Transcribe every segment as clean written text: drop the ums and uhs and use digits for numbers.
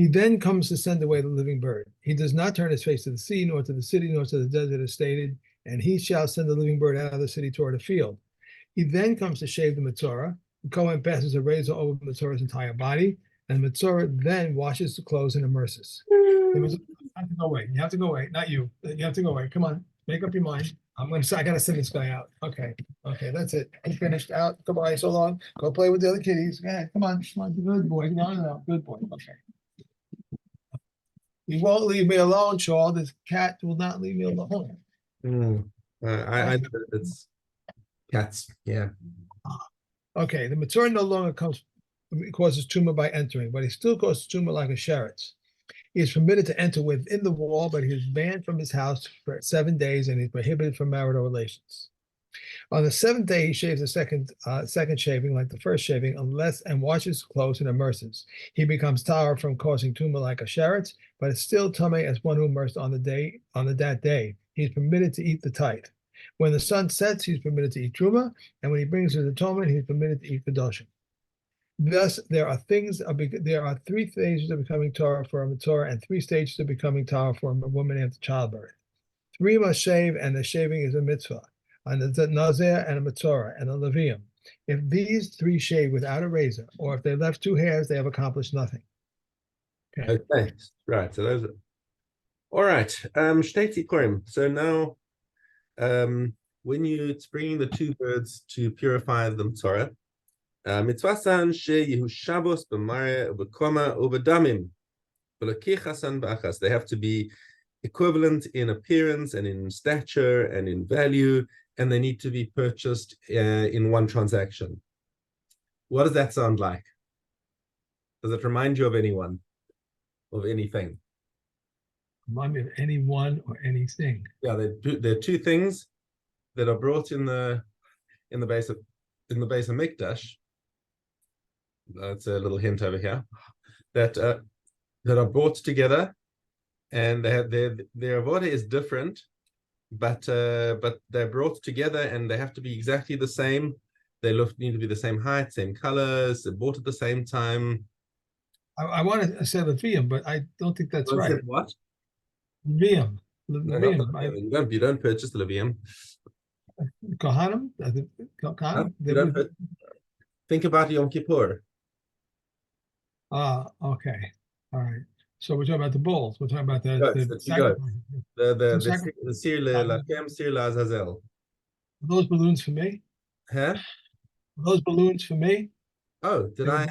He then comes to send away the living bird. He does not turn his face to the sea, nor to the city, nor to the desert as stated, and he shall send the living bird out of the city toward a field. He then comes to shave the Metzorah. The Kohen passes a razor over the Metzorah's entire body, and the Metzorah then washes the clothes and immerses. You have to go away. You have to go away. Not you. You have to go away. Come on. Make up your mind. I gotta send this guy out. Okay. Okay, that's it. I'm finished. Out. Goodbye. So long. Go play with the other kitties. Go ahead. Come on. Come on. Good boy. No. Good boy. Okay. You won't leave me alone, Shaw. This cat will not leave me alone. It's cats. Yeah. Okay, the Metzorah no longer causes tumor by entering, but he still causes tumor like a sheretz. He is permitted to enter within the wall, but he is banned from his house for 7 days, and he's prohibited from marital relations. On the seventh day, he shaves the second shaving like the first shaving, and washes clothes and immerses. He becomes tahor from causing tumor like a sheretz, but is still tamei as one who immersed on that day. He is permitted to eat the tithe. When the sun sets, he's permitted to eat truma, and when he brings his atonement, he's permitted to eat kedoshim. Thus, there are 3 stages of becoming tahor for a Metzorah and 3 stages of becoming tahor for a woman after childbirth. 3 must shave, and the shaving is a mitzvah, and a nazir and a Metzorah and a levium. If these 3 shave without a razor, or if they left 2 hairs, they have accomplished nothing. Okay. Right. So those are all right. Shtei tikorim. So now, when it's bringing the 2 birds to purify the Metzorah, mitzvasan sheyehu shabos b'mare ubekoma ubedamim v'lekichasan b'achas. They have to be equivalent in appearance and in stature and in value, and they need to be purchased in one transaction. What does that sound like? Does it remind you of anyone, of anything? Remind me of anyone or anything. Yeah, there are 2 things that are brought in the base of Mikdash. That's a little hint over here. That are brought together, and their avodah is different, but they're brought together, and they have to be exactly the same. They need to be the same height, same colors. They're bought at the same time. I want to say levium, but I don't think that's right. What? Levium. You don't purchase the levium. Kohanim? Think about Yom Kippur. Okay. All right. So we're talking about the bulls. We're talking about the Sir Lachem, Sir Lazazel. Those balloons for me? Huh? Those balloons for me? Oh, did I?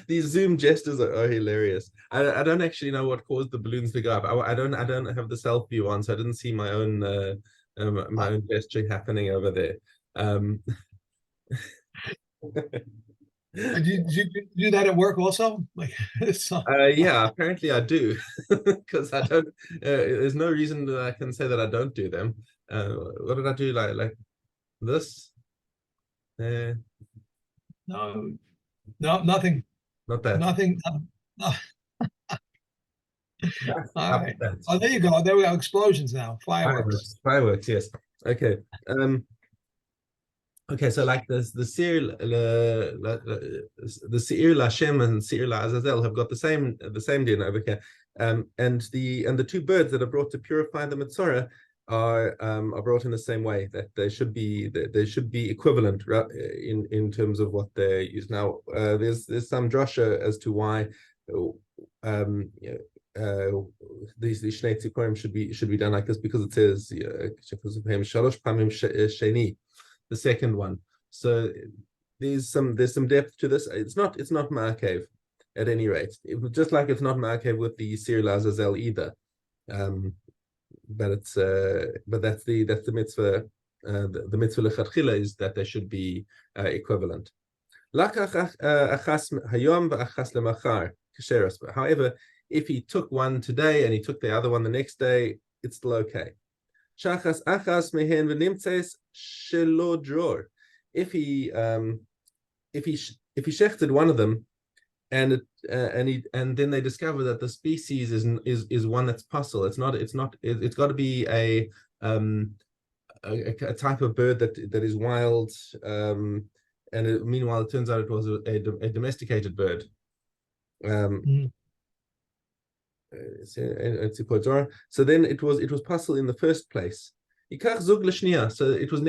These Zoom gestures are hilarious. I don't actually know what caused the balloons to go up. I don't have the self view on, so I didn't see my own own gesture happening over there. Did you do that at work also? Like, yeah, apparently I do, because I don't. There's no reason that I can say that I don't do them. What did I do? Like this? No, nothing. Not that. Nothing. No. All right. Oh, there you go. There we go. Explosions now. Fireworks. Yes. Okay. Okay. So like the Seir Lashem and Seir La'azazel have got the same din over here. And the 2 birds that are brought to purify the Metzorah are brought in the same way, that they should be equivalent in terms of what they use. Now there's some drasha as to why these Shnei Tzikorim should be done like this, because it says Shalosh Pamim Sheni, the second one. So there's some depth to this. It's not ma'akev at any rate. Just like it's not ma'akev with the Sir Lazazel either. But that's the mitzvah. The mitzvah lechatchila is that they should be equivalent. However, if he took one today and he took the other one the next day, it's still okay. If he shechted one of them, and then they discover that the species is one that's possible. It's got to be a type of bird that is wild, meanwhile it turns out it was a domesticated bird. Mhm. So then it was possible in the first place. So it was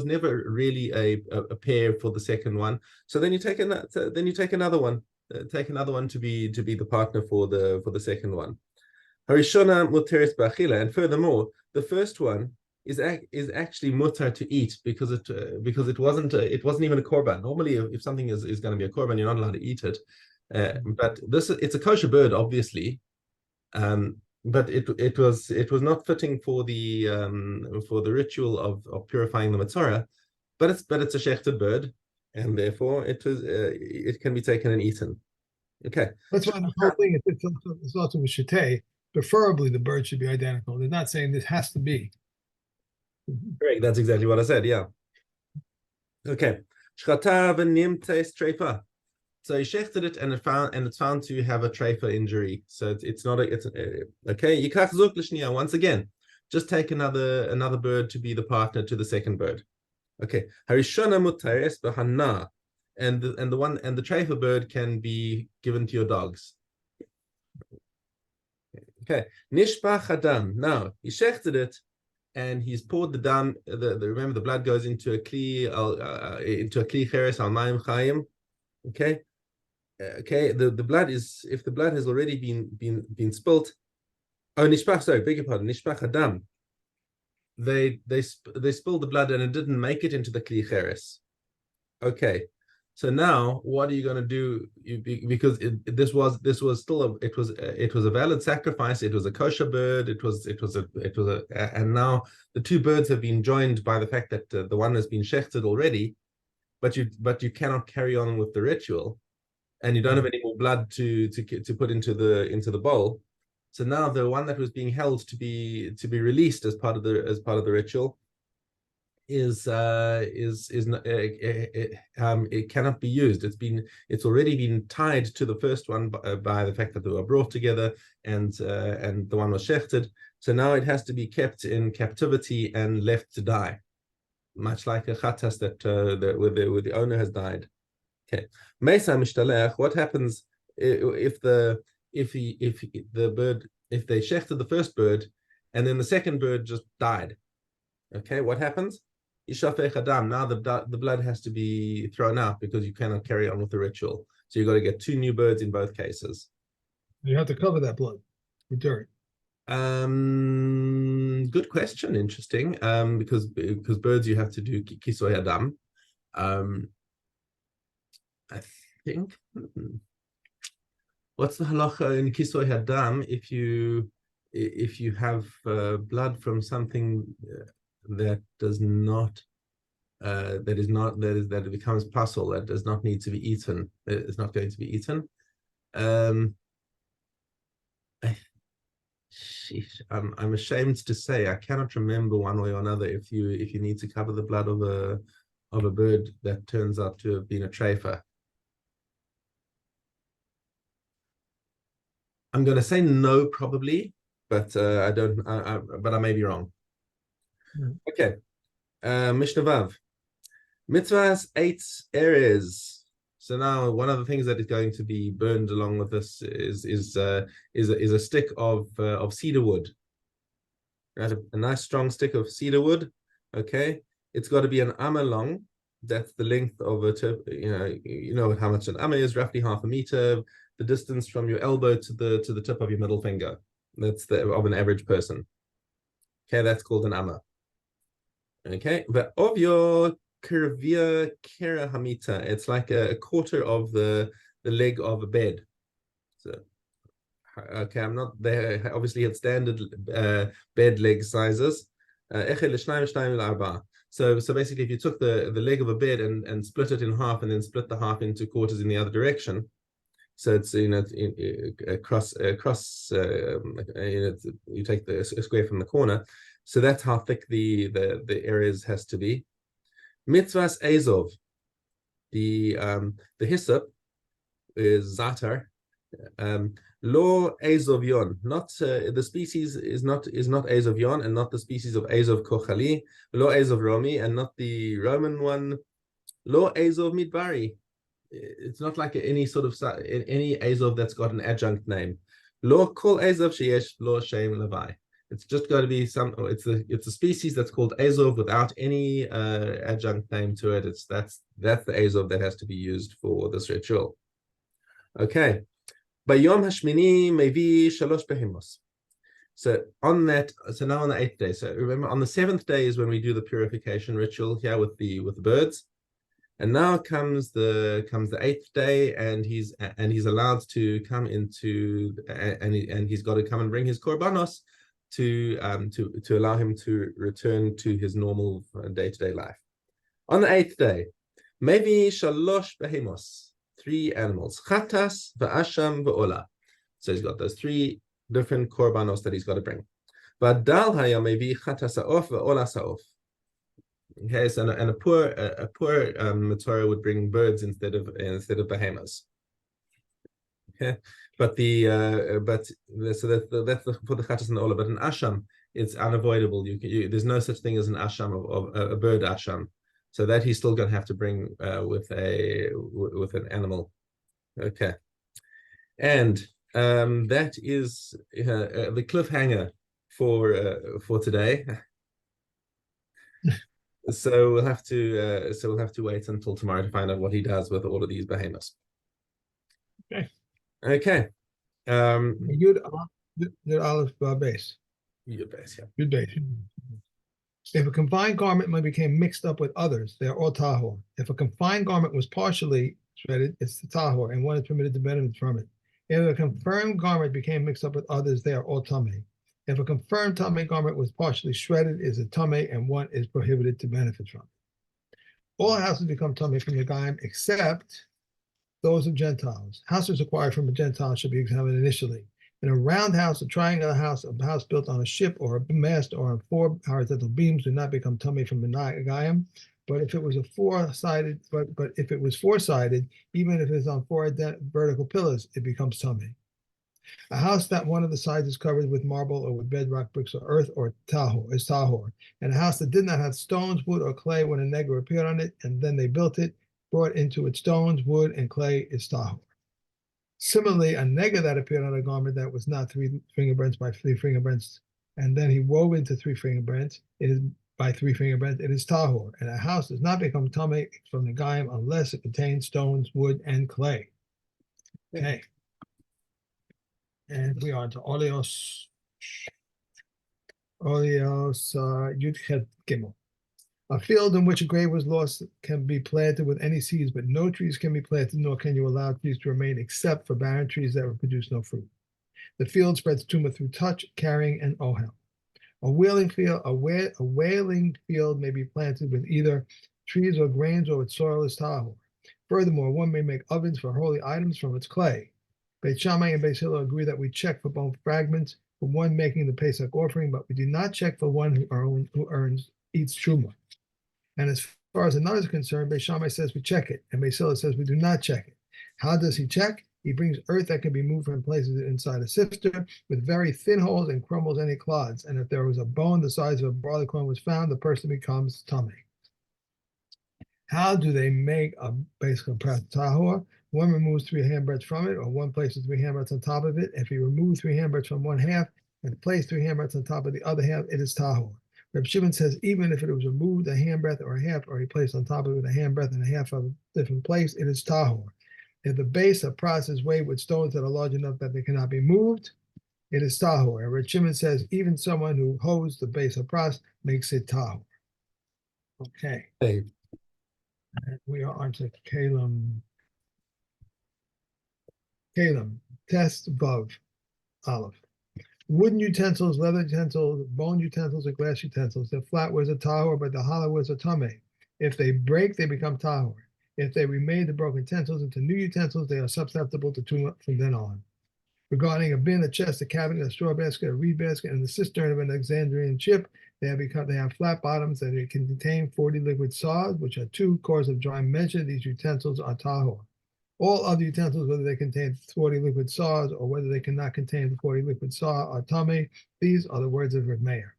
never really a pair for the second one. So then you take another one, to be the partner for the second one. Harishona muteris b'achila, and furthermore, the first one is actually mutar to eat because it wasn't even a korban. Normally, if something is going to be a korban, you're not allowed to eat it. But it's a kosher bird, obviously. But it was not fitting for the ritual of purifying the matzorah, but it's a shechted bird, and therefore it can be taken and eaten. Okay. That's why the whole thing is it's also with shitei. Preferably, the bird should be identical. They're not saying this has to be. Correct. That's exactly what I said. Yeah. Okay. Shchata v'nimtes treifa. So he shechted it, and it's found to have a treifa injury. So it's not okay. Yikach zuk l'shniya. Once again, just take another bird to be the partner to the second bird. Okay. Harishona mutares b'hanna, and the treifa bird can be given to your dogs. Okay. Nishpach hadam. Now he shechted it, and he's poured the dam. Remember, the blood goes into a kli cheres al mayim chayim. Okay. The blood is, if the blood has already been spilt. Oh, nishpach. Sorry, beg your pardon. Nishpach hadam. They spilled the blood and it didn't make it into the kli cheres. Okay. So now, what are you going to do? Because this was still it was a valid sacrifice. It was a kosher bird. And now the two birds have been joined by the fact that the one has been shechted already, but you cannot carry on with the ritual, and you don't have any more blood to put into the bowl. So now the one that was being held to be released as part of the ritual it cannot be used. It's already been tied to the first one by the fact that they were brought together, and the one was shechted. So now it has to be kept in captivity and left to die, much like a chatas where the owner has died. Okay, Mesa mishtalech. What happens if they shechted the first bird and then the second bird just died? Okay, what happens? Yishafech adam. Now the blood has to be thrown out because you cannot carry on with the ritual. So you've got to get two new birds in both cases. You have to cover that blood with dirt. Good question. Interesting. Because birds you have to do kisoy adam. I think. What's the halacha in kisoy adam if you have blood from something that becomes puzzle, that does not need to be eaten, it's not going to be eaten. I'm ashamed to say I cannot remember one way or another if you need to cover the blood of a bird that turns out to have been a treifa. I'm going to say no, probably, but I don't. But I may be wrong. Okay, Mishna Vav, mitzvahs 8 areas. So now one of the things that is going to be burned along with this is a stick of cedar wood. Right, a nice strong stick of cedar wood. Okay, it's got to be an amma long. That's the length of a tip. You know how much an amma is, roughly 1/2 meter. The distance from your elbow to the tip of your middle finger. That's of an average person. Okay, that's called an amma. Okay, but of your curvia kera hamita, it's like a quarter of the leg of a bed. So, okay, I'm not there. Obviously, it's standard bed leg sizes. So basically, if you took the leg of a bed and split it in half, and then split the half into quarters in the other direction, so it's across. You take a square from the corner. So that's how thick the areas has to be. Mitzvahs Azov. The hyssop is zatar. Lo Azovyon. Not the species is not Azovyon, and not the species of Azov Kochali. Lo Azov Romi, and not the Roman one. Lo Azov Midbari. it's not like any sort of any Azov that's got an adjunct name. Lo kol Azov sheyesh lo shem levi. It's just got to be it's a species that's called Azov without any adjunct name to it. That's the Azov that has to be used for this ritual. Okay. Bayom hashmini mevi shalosh behemos. So now on the 8th day. So remember, on the 7th day is when we do the purification ritual here with the birds. And now comes the 8th day, and he's allowed to come into and he's got to come and bring his korbanos to allow him to return to his normal day-to-day life. On the 8th day, maybe shalosh behemos, 3 animals, chatas, va'asham, va'ola. So he's got those 3 different korbanos that he's got to bring. Vadal haya maybe chatas sa'of va'ola sa'of. Okay, so a poor Matorah would bring birds instead of behemoths. Okay, but so that's for the chatas and ola. But an asham, it's unavoidable. There's no such thing as an asham of a bird asham. So that he's still going to have to bring with an animal. Okay, and that is the cliffhanger for today. So we'll have to wait until tomorrow to find out what he does with all of these behemoths. Okay. Okay. Yud Aleph base. Yud base, yeah. Yud base. If a confined garment became mixed up with others, they are all tahor. If a confined garment was partially shredded, it's the tahor, and one is permitted to benefit from it. If a confirmed garment became mixed up with others, they are all tameh. If a confirmed tameh garment was partially shredded, is a tameh, and one is prohibited to benefit from it. All houses become tameh from Negaim except those of Gentiles. Houses acquired from a Gentile should be examined initially. In a round house, a triangular house, a house built on a ship or a mast or on 4 horizontal beams do not become tameh from the Negaim. But if it was a 4-sided, but if it was 4-sided, even if it's on 4 vertical pillars, it becomes tameh. A house that one of the sides is covered with marble or with bedrock bricks or earth or tahor is tahor. And a house that did not have stones, wood, or clay when a negro appeared on it, and then they built it, brought into it stones, wood, and clay is tahor. Similarly, a nega that appeared on a garment that was not 3 fingerprints by 3 fingerprints, and then he wove into 3 fingerprints, it is by 3 fingerprints, it is tahor. And a house does not become tameh from the Negaim unless it contains stones, wood, and clay. Okay. And we are to Oleos Yud Chet Gimel. A field in which a grave was lost can be planted with any seeds, but no trees can be planted, nor can you allow trees to remain except for barren trees that will produce no fruit. The field spreads tumah through touch, carrying, and ohel. A whaling field may be planted with either trees or grains or with soil as tahor. Furthermore, one may make ovens for holy items from its clay. Beit Shammai and Beit Hillel agree that we check for bone fragments for one making the Pesach offering, but we do not check for one who eats truma. And as far as another is concerned, Beit Shammai says we check it, and Beit Hillel says we do not check it. How does he check? He brings earth that can be moved and places it inside a sifter with very thin holes and crumbles any clods. And if there was a bone the size of a barley corn was found, the person becomes tameh. How do they make a basic prat tahor? One removes 3 handbreadths from it, or one places 3 handbreadths on top of it. If he removes 3 handbreadths from one half and placed 3 handbreadths on top of the other half, it is tahor. Reb Shimon says even if it was removed a handbreadth or a half, or he placed on top of it a handbreadth and a half of a different place, it is tahor. If the base of pras is weighed with stones that are large enough that they cannot be moved, it is tahor. And Reb Shimon says even someone who holds the base of pras makes it tahor. Okay. Hey. We are on to Kalim. Test Vav, Aleph. Wooden utensils, leather utensils, bone utensils, and glass utensils. The flatwares are tahor, but the hollowwares are tameh. If they break, they become tahor. If they remade the broken utensils into new utensils, they are susceptible to tumah from then on. Regarding a bin, a chest, a cabinet, a straw basket, a reed basket, and the cistern of an Alexandrian ship, they have flat bottoms that it can contain 40 liquid saws, which are 2 cores of dry measure. These utensils are tahor. All other utensils, whether they contain 40 liquid saws or whether they cannot contain the 40 liquid saw, are tameh. These are the words of Reb Meir.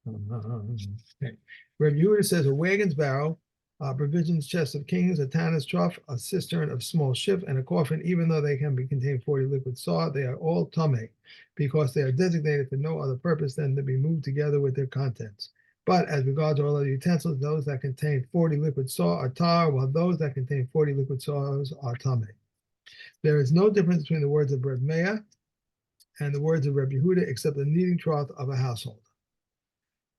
Okay. Reb Yehuda says a wagon's barrel provisions, chest of kings, a tanner's trough, a cistern of small ship, and a coffin, even though they can be contain 40 liquid saw, they are all tame, because they are designated for no other purpose than to be moved together with their contents. But as regards all other utensils, those that contain 40 liquid saw are tar, while those that contain 40 liquid saws are tame. There is no difference between the words of Reb Meah and the words of Reb Yehuda, except the kneading trough of a household.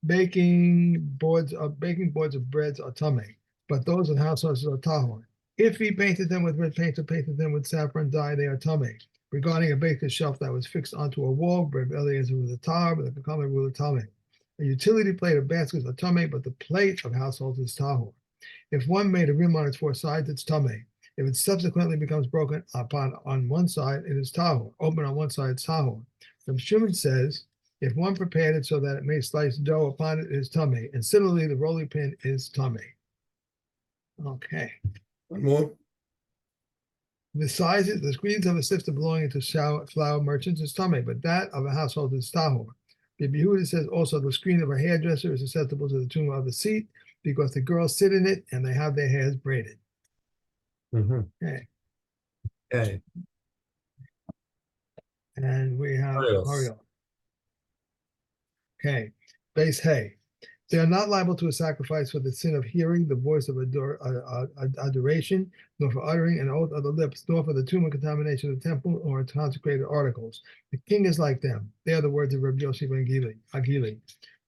Baking boards of breads are tame, but those of households are tahor. If he painted them with red paint or painted them with saffron dye, they are tame. Regarding a baker's shelf that was fixed onto a wall, Reb Eliezer was a tar, but the Kakama rule of tame. A utility plate of baskets are tame, but the plate of households is tahor. If one made a rim on its four sides, it's tame. If it subsequently becomes broken upon on one side, it is tahor. Open on one side, it's tahor. Reb Shimon says, if one prepared it so that it may slice dough upon it, it is tame. And similarly, the rolling pin is tame. Okay. One more. The sizes, the screens of a sifter belonging to flour merchants is tame, but that of a household is tahor. Rabbi Yehuda says also the screen of a hairdresser is susceptible to the tumor of the seat because the girls sit in it and they have their hairs braided. Okay. Okay. And we have Arios. Ariel. Okay. Base hay. They are not liable to a sacrifice for the sin of hearing the voice of adoration, nor for uttering an oath of the lips, nor for the tumor contamination of the temple or consecrated articles. The king is like them. They are the words of Rabbi Yossi ben Agili.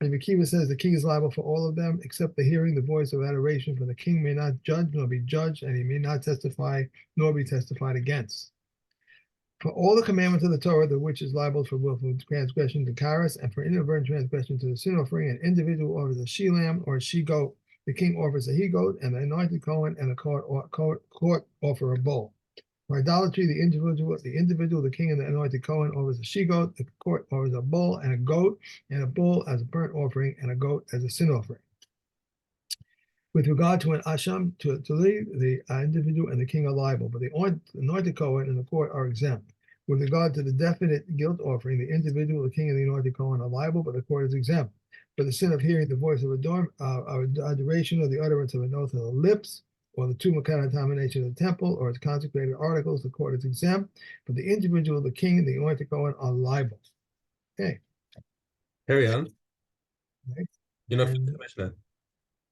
And Akiva says the king is liable for all of them, except the hearing the voice of adoration, for the king may not judge nor be judged, and he may not testify nor be testified against. For all the commandments of the Torah, the which is liable for willful transgression to Karas, and for inadvertent transgression to the sin offering, an individual offers a she-lamb or a she-goat. The king offers a he-goat, and the anointed Kohen and the court offer a bull. For idolatry, the individual, the king and the anointed Kohen offers a she-goat, the court offers a bull and a goat, and a bull as a burnt offering, and a goat as a sin offering. With regard to an asham, to leave, the individual and the king are liable, but the anointed Kohen and the court are exempt. With regard to the definite guilt offering, the individual, the king, and the anointed Kohen are liable, but the court is exempt. For the sin of hearing the voice of adoration or the utterance of an oath of the lips, or the tumor contamination of the temple, or its consecrated articles, the court is exempt. But the individual, the king, and the anointed Kohen are liable. Okay. Carry on. Right. You're not finished the Mishnah.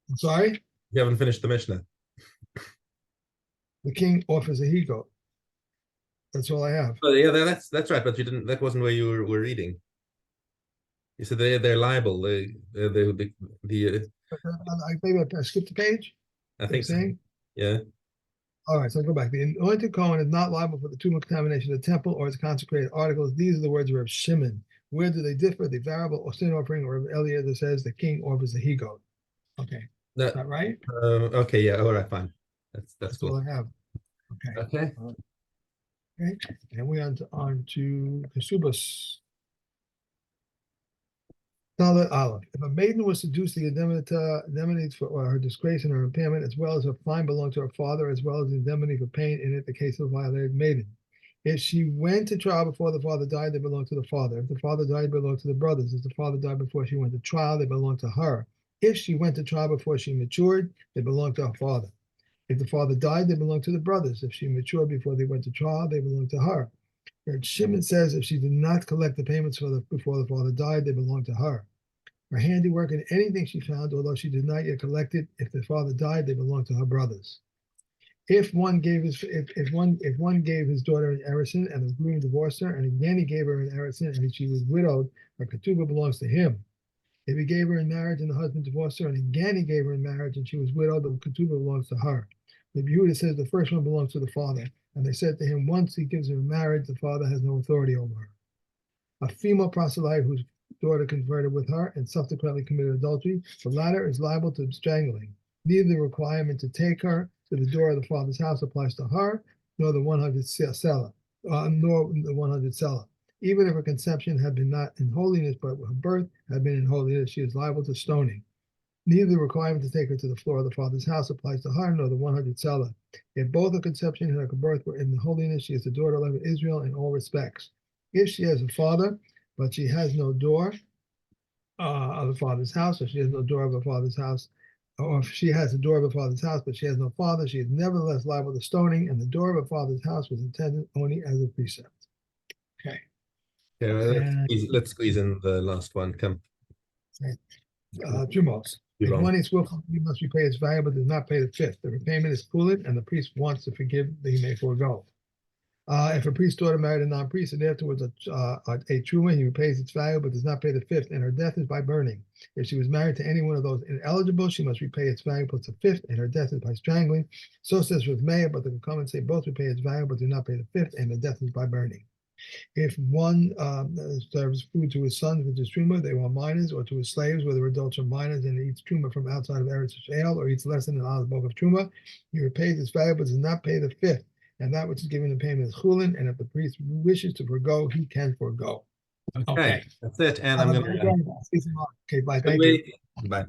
I'm sorry? You haven't finished the Mishnah. The king offers a he-goat. That's all I have. Oh, yeah, that's right, but you didn't. That wasn't where you were reading. You said they're liable. I maybe I skipped the page. I think so. Yeah. All right, so I'll go back. The anointed Kohen is not liable for the tumor contamination of the temple or its consecrated articles. These are the words of Reb Shimon. Where do they differ? The variable or sin offering, or Reb Eliezer says the king offers a he-goat. Okay, is that right? Okay, yeah, all right, fine. That's cool. All I have. Okay. Okay. Okay, and we on to Kesubas. Dalet Aleph. If a maiden was seduced, the indemnity for her disgrace and her impairment, as well as her fine, belonged to her father, as well as the indemnity for pain in it, the case of a violated maiden. If she went to trial before the father died, they belonged to the father. If the father died, they belonged to the brothers. If the father died before she went to trial, they belonged to her. If she went to trial before she matured, they belonged to her father. If the father died, they belonged to the brothers. If she matured before they went to trial, they belonged to her. And Shimon says if she did not collect the payments before the father died, they belonged to her. Her handiwork and anything she found, although she did not yet collect it, if the father died, they belonged to her brothers. If one gave his daughter an erison and the groom divorced her, and again he gave her an erison and she was widowed, her ketubah belongs to him. If he gave her in marriage and the husband divorced her, and again he gave her in marriage and she was widowed, the ketubah belongs to her. The Yehuda says the first one belongs to the father, and they said to him, once he gives her in marriage, the father has no authority over her. A female proselyte whose daughter converted with her and subsequently committed adultery, the latter is liable to strangling. Neither the requirement to take her to the door of the father's house applies to her, nor the 100 seller. Even if her conception had been not in holiness, but her birth had been in holiness, she is liable to stoning. Neither the requirement to take her to the floor of the father's house applies to her, nor the 100 seller. If both her conception and her birth were in holiness, she is the daughter of Israel in all respects. If she has a father, but she has no door of the father's house, or she has no door of her father's house, or if she has the door of her father's house, but she has no father, she is nevertheless liable to stoning, and the door of her father's house was intended only as a precept. Okay. Okay, well, And let's squeeze in the last one. Come. Trumos. Too If long. one is willful, he must repay its value, but does not pay the fifth. The repayment is coolant, and the priest wants to forgive that he may forego. If a priest's daughter married a non-priest and afterwards a truma, he repays its value but does not pay the fifth, and her death is by burning. If she was married to any one of those ineligible, she must repay its value plus the fifth, and her death is by strangling. So says with Meah, but the comments say both repay its value but do not pay the fifth, and the death is by burning. If one serves food to his sons, which is truma, they are minors, or to his slaves, whether adults or minors, and eats truma from outside of Eretz Yisrael, or eats less than an olive bulk of truma, he repays its value but does not pay the fifth. And that which is given in payment is chulin, and if the priest wishes to forego, he can forego. Okay, that's it. And I'm going to. Okay, bye. Thank you. Bye.